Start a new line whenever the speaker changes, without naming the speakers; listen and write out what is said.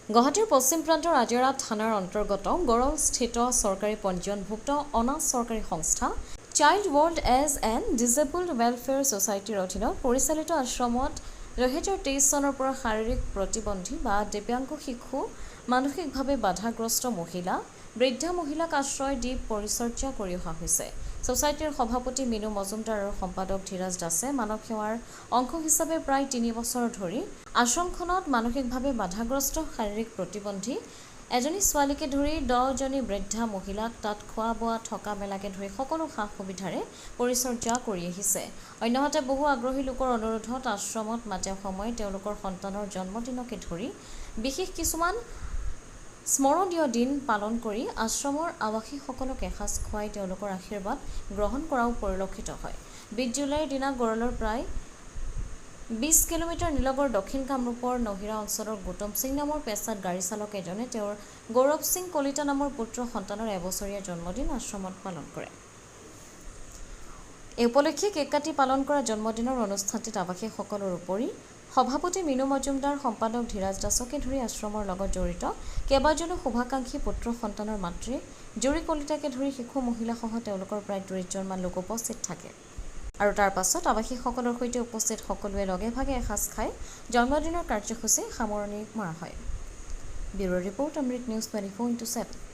গুৱাহাটীৰ পশ্চিম প্ৰান্তৰ আজিৰা থানাৰ অন্তৰ্গত গড়লস্থিত চৰকাৰী পঞ্জীয়নভুক্ত অনাথ চৰকাৰী সংস্থা Child World Age and Disabled Welfare ছ'চাইটিৰ অধীনত পৰিচালিত আশ্ৰমত 2023 চনৰ পৰা শাৰীৰিক প্ৰতিবন্ধী বা দিব্যাংগ শিশু, মানসিকভাৱে বাধাগ্ৰস্ত মহিলা, বৃদ্ধা মহিলাক আশ্ৰয় দি পৰিচৰ্যা কৰি অহা হৈছে। ছ'চাইটিৰ সভাপতি মিনু মজুমদাৰ আৰু সম্পাদক ধীৰাজ দাসে মানৱ সেৱাৰ অংশ হিচাপে প্ৰায় 3 বছৰ ধৰি আশ্ৰমখনত মানসিকভাৱে বাধাগ্ৰস্ত শাৰীৰিক প্ৰতিবন্ধী এজনী ছোৱালীকে ধৰি 10জনী বৃদ্ধা মহিলাক তাত খোৱা বোৱা থকা মেলাকে ধৰি সকলো সা সুবিধাৰে পৰিচৰ্যা কৰি আহিছে। অন্যহাতে বহু আগ্ৰহী লোকৰ অনুৰোধত আশ্ৰমত মাজে সময়ে তেওঁলোকৰ সন্তানৰ জন্মদিনকে ধৰি বিশেষ কিছুমান স্মৰণীয় দিন পালন কৰি আশ্ৰমৰ আৱাসীসকলক এসাঁজ খুৱাই তেওঁলোকৰ আশীৰ্বাদ গ্ৰহণ কৰাও পৰিলক্ষিত হয়। 20 জুলাইৰ দিনা গড়লৰ প্ৰায় 20 কিলোমিটাৰ নিলগৰ দক্ষিণ কামৰূপৰ নহিৰা অঞ্চলৰ গৌতম সিং নামৰ পেছাত গাড়ী চালক এজনে তেওঁৰ গৌৰৱ সিং কলিতা নামৰ পুত্ৰ সন্তানৰ এবছৰীয়া জন্মদিন আশ্ৰমত পালন কৰে। এই উপলক্ষে কেক কাটি পালন কৰা জন্মদিনৰ অনুষ্ঠানটিত আৱাসীসকলৰ উপৰি সভাপতি মিনু মজুমদাৰ, সম্পাদক ধীৰাজ দাসকে ধৰি আশ্ৰমৰ লগত জড়িত কেইবাজনো শুভাকাংক্ষী পুত্ৰ সন্তানৰ মাতৃ জুৰি কলিতাকে ধৰি শিশু মহিলাসহ তেওঁলোকৰ প্ৰায় 30জনমান লোক উপস্থিত থাকে। আৰু তাৰ পাছত আৱাসীসকলৰ সৈতে উপস্থিত সকলোৱে লগে ভাগে এসাঁজ খাই জন্মদিনৰ কাৰ্যসূচী সামৰণি মৰা হয়। ব্যুৰ' ৰিপৰ্ট অমৃত নিউজ 24/7।